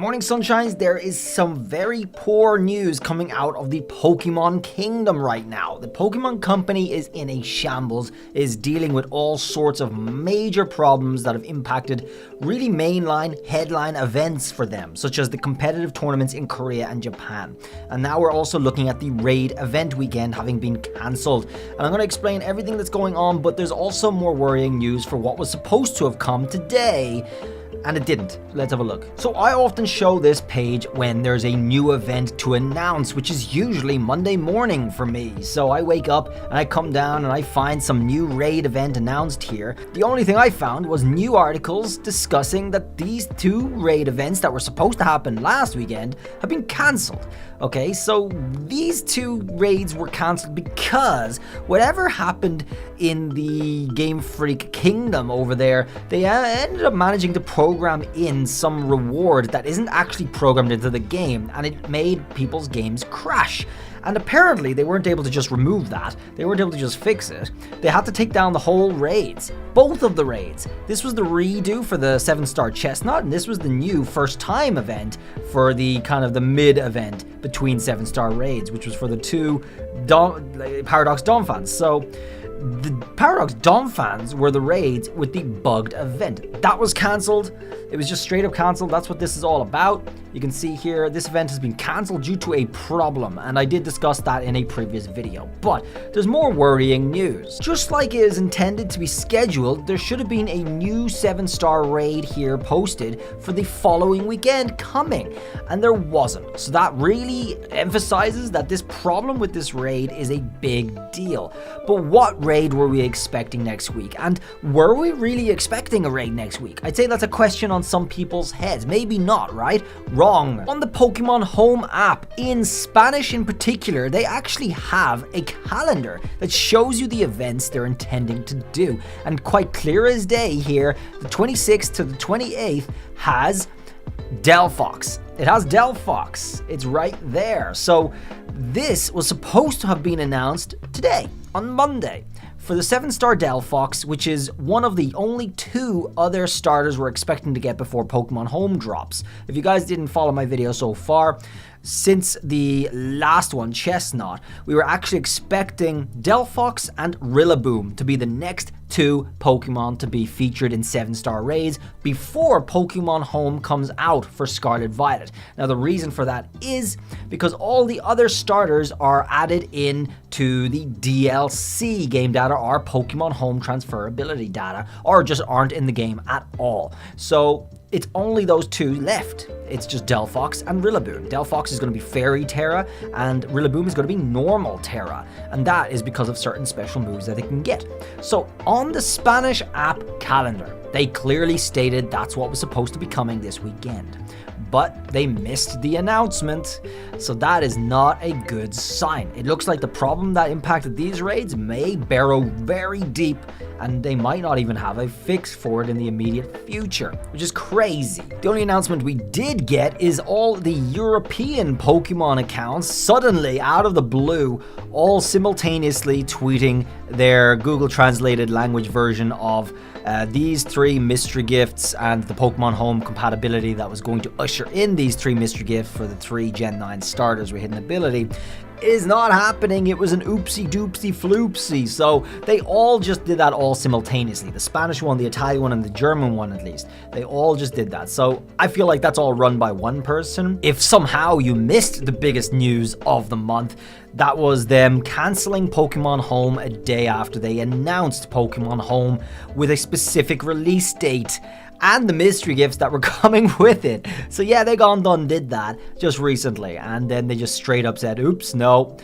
Morning sunshines, there is some very poor news coming out of the Pokemon kingdom right now. The Pokemon company is in a shambles, is dealing with all sorts of major problems that have impacted really mainline headline events for them, such as the competitive tournaments in Korea and Japan. And now we're also looking at the Raid event weekend having been cancelled. And I'm going to explain everything that's going on, but there's also more worrying news for what was supposed to have come today. And it didn't. Let's have a look. So I often show this page when there's a new event to announce, which is usually Monday morning for me. So I wake up and I come down and I find some new raid event announced here. The only thing I found was new articles discussing that these two raid events that were supposed to happen last weekend have been cancelled. Okay, so these two raids were cancelled because whatever happened in the Game Freak kingdom over there, they ended up managing to program in some reward that isn't actually programmed into the game, and it made people's games crash. And apparently they weren't able to just remove that, they weren't able to just fix it. They had to take down the whole raids, both of the raids. This was the redo for the 7-star Chestnut, and this was the new first time event for the kind of the mid event between 7-star raids, which was for the two Paradox Dom fans. So the Paradox Dom fans were the raids with the bugged event. That was cancelled. It was just straight up cancelled. That's what this is all about. You can see here, this event has been cancelled due to a problem, and I did discuss that in a previous video. But there's more worrying news. Just like it is intended to be scheduled, there should have been a new 7-star raid here posted for the following weekend coming, and there wasn't. So that really emphasizes that this problem with this raid is a big deal. But what raid were we expecting next week? And were we really expecting a raid next week? I'd say that's a question on some people's heads. Maybe not, right? Wrong. On the Pokemon Home app, in Spanish in particular, they actually have a calendar that shows you the events they're intending to do. And quite clear as day here, the 26th to the 28th has Delphox. It has Delphox. It's right there. So this was supposed to have been announced today, on Monday, for the 7-star Delphox, which is one of the only two other starters we're expecting to get before Pokemon Home drops. If you guys didn't follow my video so far, since the last one, Chestnut, we were actually expecting Delphox and Rillaboom to be the next two Pokemon to be featured in 7-star raids before Pokemon Home comes out for Scarlet Violet. Now the reason for that is because all the other starters are added in to the DLC game data or Pokemon Home transferability data, or just aren't in the game at all. So it's only those two left. It's just Delphox and Rillaboom. Delphox is going to be Fairy Tera, and Rillaboom is going to be normal Tera. And that is because of certain special moves that they can get. So on the Spanish app calendar, they clearly stated that's what was supposed to be coming this weekend. But they missed the announcement, so that is not a good sign. It looks like the problem that impacted these raids may burrow very deep, and they might not even have a fix for it in the immediate future, which is crazy. The only announcement we did get is all the European Pokemon accounts suddenly, out of the blue, all simultaneously tweeting their Google translated language version of these three mystery gifts and the Pokemon Home compatibility that was going to usher in these three mystery gifts for the three Gen 9 starters with hidden ability is not happening. It was an oopsie doopsie floopsie. So they all just did that all simultaneously. The Spanish one, the Italian one, and the German one at least. They all just did that. So I feel like that's all run by one person. If somehow you missed the biggest news of the month, that was them cancelling Pokemon Home a day after they announced Pokemon Home with a specific release date and the mystery gifts that were coming with it. So yeah, they did that just recently, and then they just straight up said, oops, no,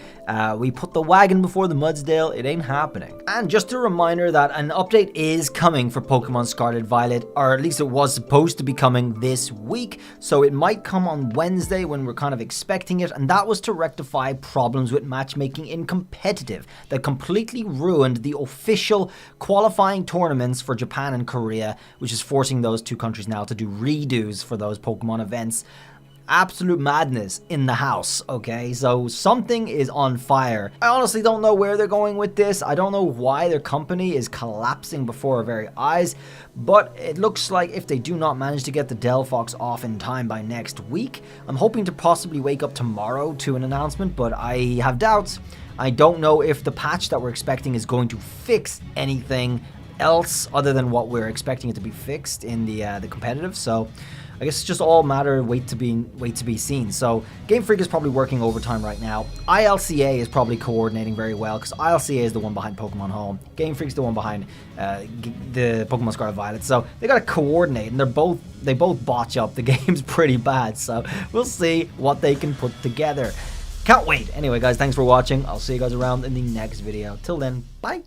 we put the wagon before the Mudsdale, it ain't happening. And just a reminder that an update is coming for Pokemon Scarlet Violet, or at least it was supposed to be coming this week, so it might come on Wednesday when we're kind of expecting it, and that was to rectify problems with matchmaking in competitive that completely ruined the official qualifying tournaments for Japan and Korea, which is forcing those two countries now to do redos for those Pokemon events. absolute madness in the house, okay? So something is on fire. I honestly don't know where they're going with this. I don't know why their company is collapsing before our very eyes, but it looks like if they do not manage to get the Delphox off in time by next week, I'm hoping to possibly wake up tomorrow to an announcement, but I have doubts. I don't know if the patch that we're expecting is going to fix anything else other than what we're expecting it to be fixed in the competitive. So I guess it's just all matter wait to be seen. So Game Freak is probably working overtime right now. ILCA is probably coordinating very well because ILCA is the one behind Pokemon Home. Game Freak's the one behind the Pokemon Scarlet Violet. So they gotta coordinate, and they both botch up the games pretty bad. So we'll see what they can put together. Can't wait. Anyway, guys, thanks for watching. I'll see you guys around in the next video. Till then, bye.